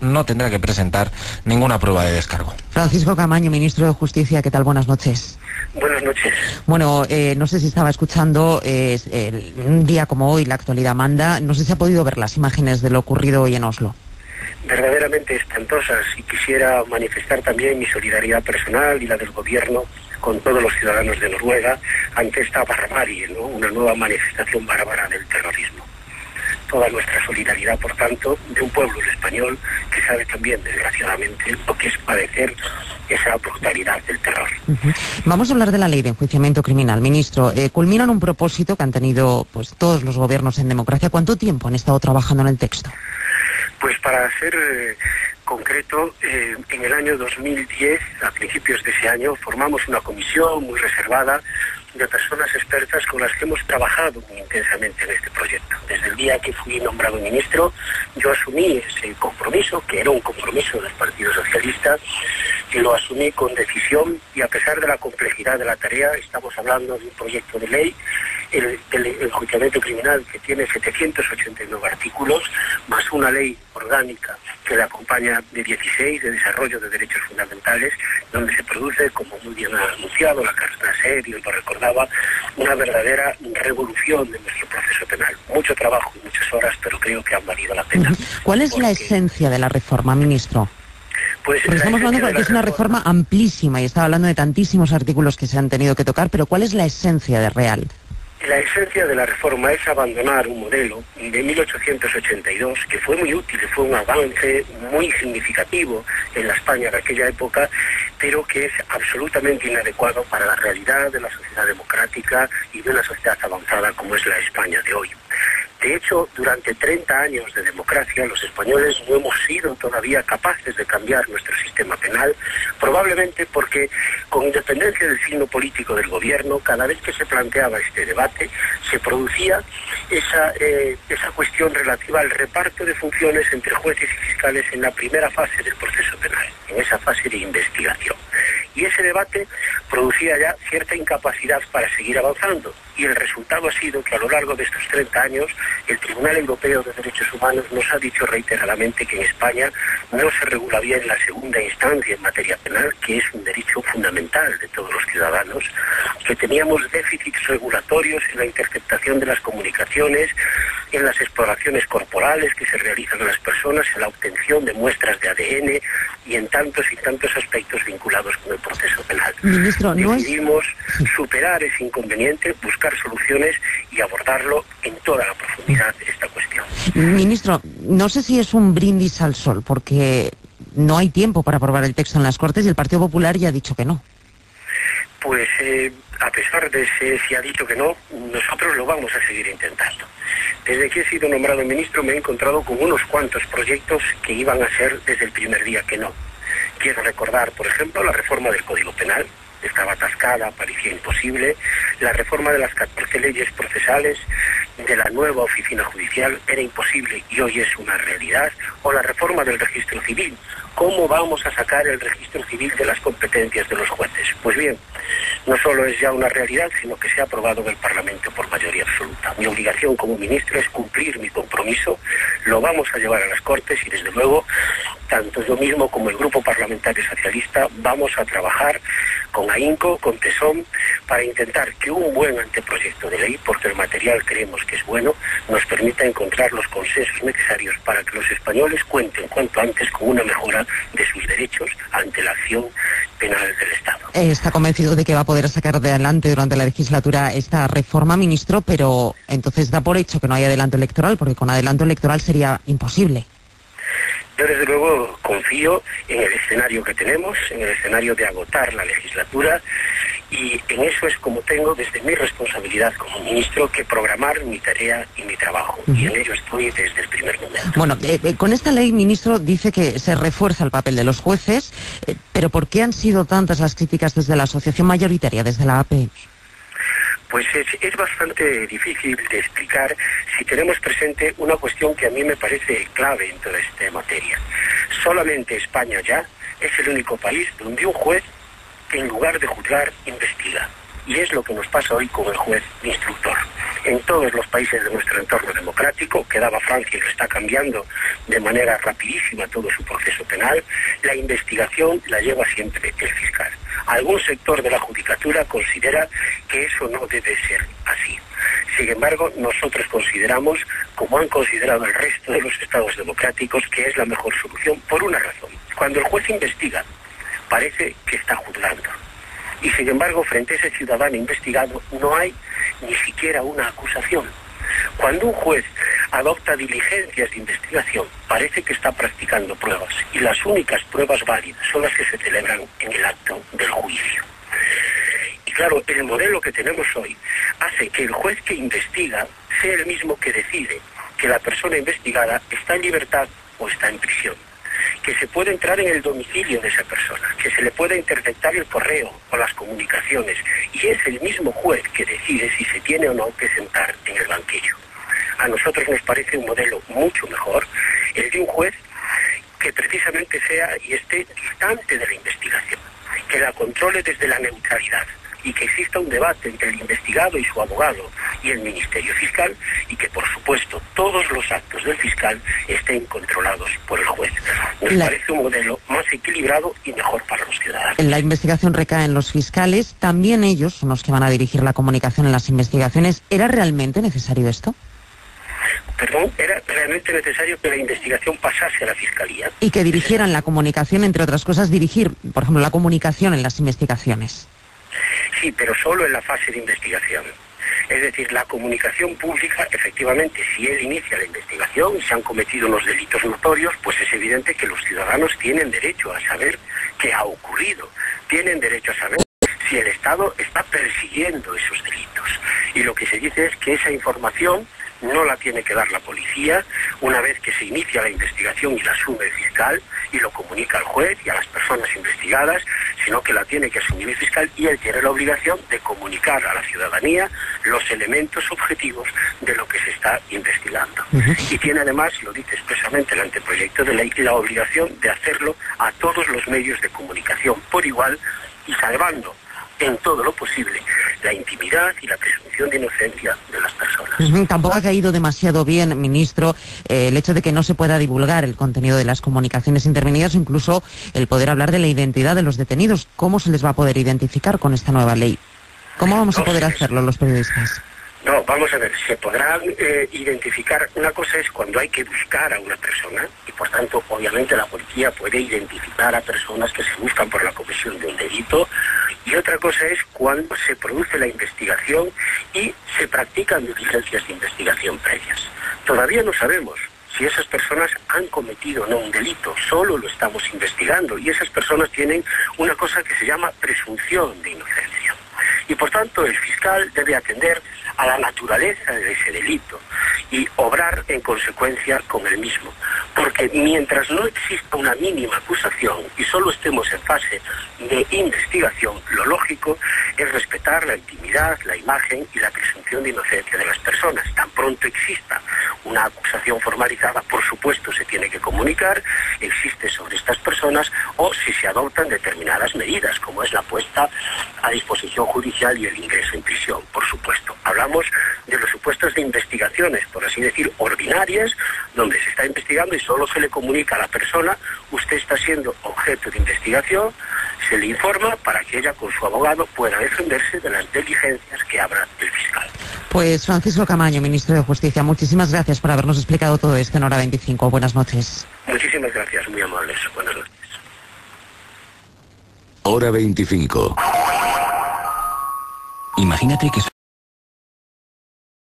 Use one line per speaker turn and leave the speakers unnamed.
no tendrá que presentar ninguna prueba de descargo.
Francisco Camaño, ministro de Justicia, ¿qué tal? Buenas noches.
Buenas noches.
Bueno, no sé si estaba escuchando, un día como hoy la actualidad manda, no sé si ha podido ver las imágenes de lo ocurrido hoy en Oslo.
Verdaderamente espantosas, y quisiera manifestar también mi solidaridad personal y la del gobierno con todos los ciudadanos de Noruega ante esta barbarie, ¿no? Una nueva manifestación bárbara del terrorismo. Toda nuestra solidaridad, por tanto, de un pueblo español que sabe también, desgraciadamente, lo que es padecer esa brutalidad del terror.
Vamos a hablar de la ley de enjuiciamiento criminal. Ministro, culminan un propósito que han tenido pues todos los gobiernos en democracia. ¿Cuánto tiempo han estado trabajando en el texto?
Pues para ser concreto, en el año 2010, a principios de ese año, formamos una comisión muy reservada de personas expertas con las que hemos trabajado muy intensamente en este proyecto. Desde el día que fui nombrado ministro, yo asumí ese compromiso, que era un compromiso del Partido Socialista, y lo asumí con decisión, y a pesar de la complejidad de la tarea, estamos hablando de un proyecto de ley, el enjuiciamiento criminal, que tiene 789 artículos, más una ley orgánica que le acompaña de 16 de desarrollo de derechos fundamentales, donde se produce, como muy bien ha anunciado la Carta Serio, lo recordaba, una verdadera revolución de nuestro proceso penal. Mucho trabajo y muchas horas, pero creo que han valido la pena.
¿Cuál es la esencia de la reforma, ministro?
Pues
porque estamos hablando de que es una reforma amplísima y estaba hablando de tantísimos artículos que se han tenido que tocar, pero ¿cuál es la esencia de real?
La esencia de la reforma es abandonar un modelo de 1882 que fue muy útil, fue un avance muy significativo en la España de aquella época, pero que es absolutamente inadecuado para la realidad de la sociedad democrática y de una sociedad avanzada como es la España de hoy. De hecho, durante 30 años de democracia, los españoles no hemos sido todavía capaces de cambiar nuestro sistema penal, probablemente porque, con independencia del signo político del gobierno, cada vez que se planteaba este debate, se producía esa cuestión relativa al reparto de funciones entre jueces y fiscales en la primera fase del proceso penal, en esa fase de investigación. Y ese debate producía ya cierta incapacidad para seguir avanzando. Y el resultado ha sido que a lo largo de estos 30 años el Tribunal Europeo de Derechos Humanos nos ha dicho reiteradamente que en España no se regula bien la segunda instancia en materia penal, que es un derecho fundamental de todos los ciudadanos, que teníamos déficits regulatorios en la interceptación de las comunicaciones, en las exploraciones corporales que se realizan a las personas, en la obtención de muestras de ADN y en tantos y tantos aspectos vinculados con el proceso penal.
Ministro,
decidimos superar ese inconveniente, buscar soluciones y abordarlo en toda la profundidad de esta cuestión.
Ministro, no sé si es un brindis al sol, porque no hay tiempo para aprobar el texto en las Cortes y el Partido Popular ya ha dicho que no.
Pues a pesar de si ha dicho que no, nosotros lo vamos a seguir intentando. Desde que he sido nombrado ministro me he encontrado con unos cuantos proyectos que iban a ser desde el primer día que no. Quiero recordar, por ejemplo, la reforma del Código Penal. Estaba atascada, parecía imposible. La reforma de las 14 leyes procesales de la nueva oficina judicial era imposible y hoy es una realidad. O la reforma del registro civil. ¿Cómo vamos a sacar el registro civil de las competencias de los jueces? Pues bien, no solo es ya una realidad, sino que se ha aprobado en el Parlamento por mayoría absoluta. Mi obligación como ministro es cumplir mi compromiso, lo vamos a llevar a las Cortes y desde luego, tanto yo mismo como el Grupo Parlamentario Socialista vamos a trabajar con ahínco, con tesón, para intentar que un buen anteproyecto de ley, porque el material creemos que es bueno, nos permita encontrar los consensos necesarios para que los españoles cuenten cuanto antes con una mejora de sus derechos ante la acción penal del Estado.
Está convencido de que va a poder sacar adelante durante la legislatura esta reforma, ministro, pero entonces da por hecho que no hay adelanto electoral, porque con adelanto electoral sería imposible.
Yo desde luego confío en el escenario que tenemos, en el escenario de agotar la legislatura, y en eso es como tengo desde mi responsabilidad como ministro que programar mi tarea y mi trabajo, y en ello estoy desde el primer momento.
Bueno, con esta ley, ministro, dice que se refuerza el papel de los jueces, pero ¿por qué han sido tantas las críticas desde la asociación mayoritaria, desde la AP?
Pues es bastante difícil de explicar si tenemos presente una cuestión que a mí me parece clave en toda esta materia. Solamente España ya es el único país donde un juez que en lugar de juzgar investiga. Y es lo que nos pasa hoy con el juez instructor. en todos los países de nuestro entorno democrático, quedaba Francia y lo está cambiando de manera rapidísima todo su proceso penal, la investigación la lleva siempre el fiscal. Algún sector de la judicatura considera que eso no debe ser así. Sin embargo, nosotros consideramos, como han considerado el resto de los estados democráticos, que es la mejor solución por una razón. Cuando el juez investiga, parece que está juzgando. Y sin embargo, frente a ese ciudadano investigado, no hay ni siquiera una acusación. Cuando un juez adopta diligencias de investigación, parece que está practicando pruebas, y las únicas pruebas válidas son las que se celebran en el acto del juicio. Y claro, el modelo que tenemos hoy hace que el juez que investiga sea el mismo que decide que la persona investigada está en libertad o está en prisión, que se puede entrar en el domicilio de esa persona, que se le puede interceptar el correo o las comunicaciones, y es el mismo juez que decide si se tiene o no que sentar en el banquillo. A nosotros nos parece un modelo mucho mejor el de un juez que precisamente sea y esté distante de la investigación, que la controle desde la neutralidad, y que exista un debate entre el investigado y su abogado y el Ministerio Fiscal, y que por supuesto todos los actos del fiscal estén controlados por el juez. Nos parece un modelo más equilibrado y mejor para los ciudadanos.
La investigación recae en los fiscales, también ellos son los que van a dirigir la comunicación en las investigaciones. ¿Era realmente necesario esto?
Perdón, ¿era realmente necesario que la investigación pasase a la Fiscalía?
Y que dirigieran la comunicación, entre otras cosas, dirigir, por ejemplo, la comunicación en las investigaciones.
Sí, pero solo en la fase de investigación. Es decir, la comunicación pública, efectivamente, si él inicia la investigación y se han cometido unos delitos notorios, pues es evidente que los ciudadanos tienen derecho a saber qué ha ocurrido, tienen derecho a saber si el Estado está persiguiendo esos delitos. Y lo que se dice es que esa información no la tiene que dar la policía una vez que se inicia la investigación y la asume el fiscal y lo comunica al juez y a las personas investigadas, sino que la tiene que asumir el fiscal, y él tiene la obligación de comunicar a la ciudadanía los elementos objetivos de lo que se está investigando. Y tiene además, lo dice expresamente el anteproyecto de ley, la obligación de hacerlo a todos los medios de comunicación por igual y salvando en todo lo posible la intimidad y la presunción de inocencia de las personas.
Tampoco ha caído demasiado bien, ministro, el hecho de que no se pueda divulgar el contenido de las comunicaciones intervenidas, o incluso el poder hablar de la identidad de los detenidos. ¿Cómo se les va a poder identificar con esta nueva ley? ¿Cómo vamos a poder hacerlo los periodistas?
No, vamos a ver, se podrán identificar. Una cosa es cuando hay que buscar a una persona, y por tanto, obviamente, la policía puede identificar a personas que se buscan por la comisión de un delito, y otra cosa es cuando se produce la investigación y se practican diligencias de investigación previas. Todavía no sabemos si esas personas han cometido o no un delito, solo lo estamos investigando, y esas personas tienen una cosa que se llama presunción de inocencia. Y por tanto el fiscal debe atender a la naturaleza de ese delito y obrar en consecuencia con el mismo. Porque mientras no exista una mínima acusación y solo estemos en fase de investigación, lo lógico es respetar la intimidad, la imagen y la presunción de inocencia de las personas. Tan pronto exista una acusación formalizada, por supuesto se tiene que comunicar, existe sobre estas personas, o si se adoptan determinadas medidas, como es la puesta a disposición judicial y el ingreso en prisión, por supuesto. Hablamos de los supuestos de investigaciones, por así decir, ordinarias, donde se está investigando y solo se le comunica a la persona: usted está siendo objeto de investigación, se le informa para que ella con su abogado pueda defenderse de las diligencias que abra el fiscal.
Pues Francisco Camaño, ministro de Justicia, muchísimas gracias por habernos explicado todo esto en Hora 25. Buenas noches.
Muchísimas gracias, muy amables. Buenas noches.
Hora 25.
Imagínate que